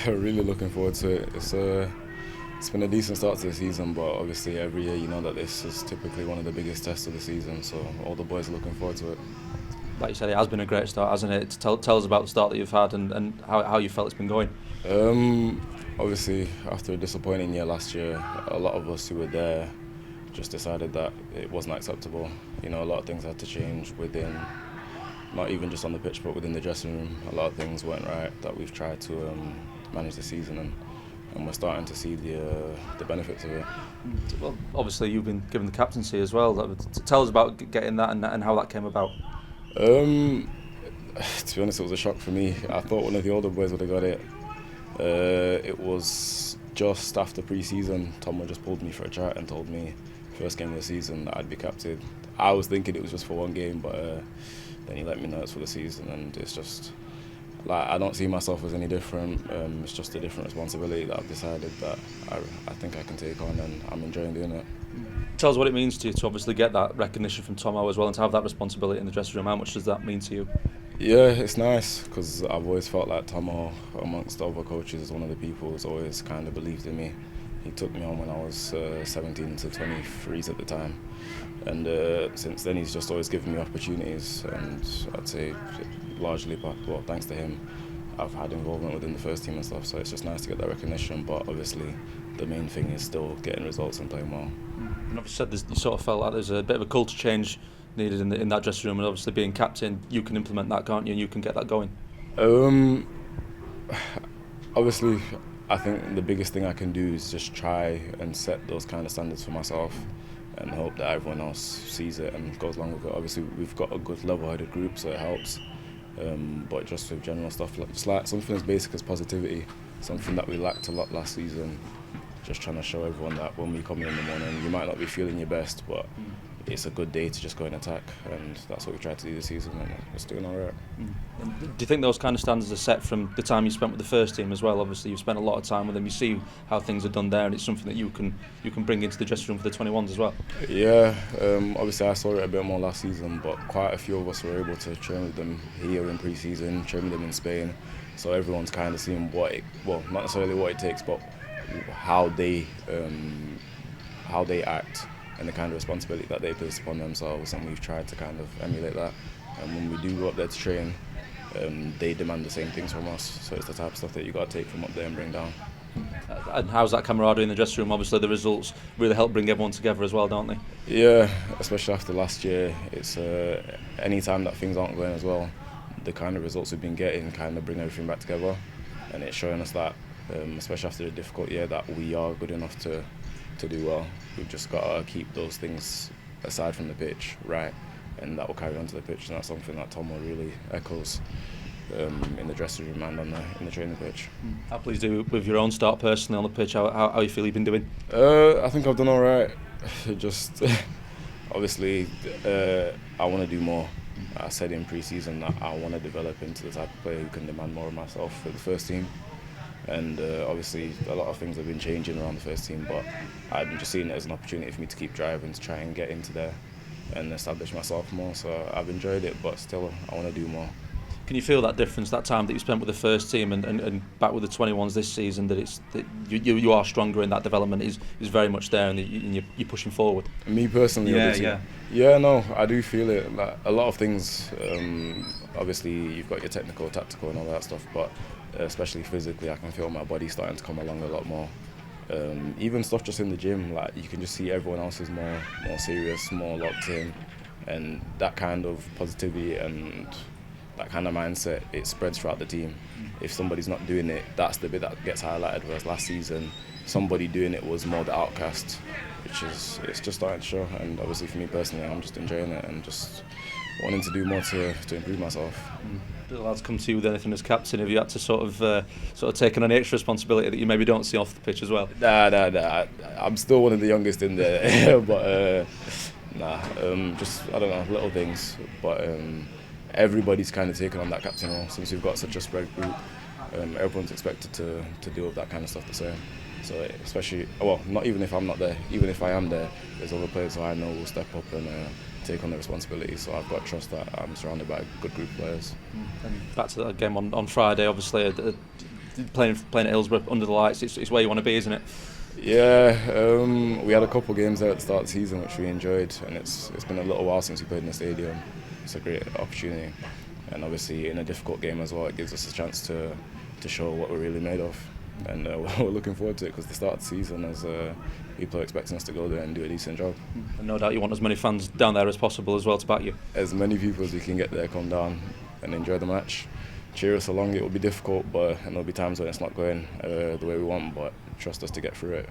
Really looking forward to it. It's been a decent start to the season, but obviously every year you know that this is typically one of the biggest tests of the season, so all the boys are looking forward to it. Like you said, it has been a great start, hasn't it? Tell us about the start that you've had and how you felt it's been going. Obviously, after a disappointing year last year, a lot of us who were there just decided that it wasn't acceptable. You know, a lot of things had to change within, not even just on the pitch, but within the dressing room. A lot of things weren't right that we've tried to manage the season, and we're starting to see the benefits of it. Well, obviously you've been given the captaincy as well. Tell us about getting that and how that came about. To be honest, it was a shock for me. I thought one of the older boys would have got it. It was just after pre-season. Tom just pulled me for a chat and told me first game of the season that I'd be captain. I was thinking it was just for one game, but then he let me know it's for the season, and it's just like I don't see myself as any different. It's just a different responsibility that I've decided that I think I can take on, and I'm enjoying doing it. Tell us what it means to you to obviously get that recognition from Tomo as well and to have that responsibility in the dressing room. How much does that mean to you? Yeah, it's nice because I've always felt like Tomo, amongst other coaches, is one of the people who's always kind of believed in me. He took me on when I was 17 to 23s at the time, and since then he's just always given me opportunities, and I'd say largely, well, thanks to him, I've had involvement within the first team and stuff, so it's just nice to get that recognition, but obviously the main thing is still getting results and playing well. And obviously you sort of felt like there's a bit of a culture change needed in that dressing room, and obviously being captain, you can implement that, can't you? And you can get that going. Obviously, I think the biggest thing I can do is just try and set those kind of standards for myself and hope that everyone else sees it and goes along with it. Obviously, we've got a good level-headed group, so it helps. But just with general stuff, just like something as basic as positivity, something that we lacked a lot last season, just trying to show everyone that when we come in the morning, you might not be feeling your best, but it's a good day to just go and attack, and that's what we tried to do this season, and it's doing all right. Do you think those kind of standards are set from the time you spent with the first team as well? Obviously you've spent a lot of time with them, you see how things are done there, and it's something that you can bring into the dressing room for the 21s as well. Yeah, obviously I saw it a bit more last season, but quite a few of us were able to train with them here in pre-season, train with them in Spain, so everyone's kind of seeing not necessarily what it takes, but how they act and the kind of responsibility that they place upon themselves, and we've tried to kind of emulate that. And when we do go up there to train, they demand the same things from us, so it's the type of stuff that you got to take from up there and bring down. And how's that camaraderie in the dressing room? Obviously the results really help bring everyone together as well, don't they? Yeah, especially after last year, it's any time that things aren't going as well, the kind of results we've been getting kind of bring everything back together, and it's showing us that, especially after a difficult year, that we are good enough to do well. We've just got to keep those things aside from the pitch right, and that will carry on to the pitch, and that's something that Tomo really echoes in the dressing room and in the training pitch. How pleased are you with your own start personally on the pitch? How you feel you've been doing? I think I've done all right. Just obviously I want to do more. I said in pre-season that I want to develop into the type of player who can demand more of myself for the first team. And obviously a lot of things have been changing around the first team, but I've been just seeing it as an opportunity for me to keep driving, to try and get into there and establish myself more. So I've enjoyed it, but still I want to do more. Can you feel that difference, that time that you spent with the first team and back with the 21s this season, that you are stronger in that development is very much there, and you're pushing forward? Me personally, yeah, no, I do feel it. Like a lot of things, obviously you've got your technical, tactical and all that stuff, but especially physically, I can feel my body starting to come along a lot more. Even stuff just in the gym, like you can just see everyone else is more serious, more locked in, and that kind of positivity and that kind of mindset, it spreads throughout the team. If somebody's not doing it, that's the bit that gets highlighted, whereas last season somebody doing it was more the outcast, it's just starting to show. And obviously for me personally, I'm just enjoying it and just wanting to do more to improve myself. Do the lads come to you with anything as captain? Have you had to sort of take on an extra responsibility that you maybe don't see off the pitch as well? Nah. I'm still one of the youngest in there, but just I don't know, little things. But everybody's kind of taken on that captain role since we've got such a spread group. Everyone's expected to deal with that kind of stuff the same. So especially, well, not even if I'm not there, even if I am there, there's other players who I know will step up and take on the responsibility. So I've got to trust that I'm surrounded by a good group of players. And back to that game on Friday, obviously playing at Hillsborough under the lights, it's where you want to be, isn't it? Yeah, we had a couple of games there at the start of the season which we enjoyed, and it's been a little while since we played in the stadium. It's a great opportunity, and obviously in a difficult game as well, it gives us a chance to show what we're really made of. And we're looking forward to it, because the start of the season, as people are expecting us to go there and do a decent job. And no doubt you want as many fans down there as possible as well to back you. As many people as we can get there, come down and enjoy the match. Cheer us along. It will be difficult, and there'll be times when it's not going the way we want, but trust us to get through it.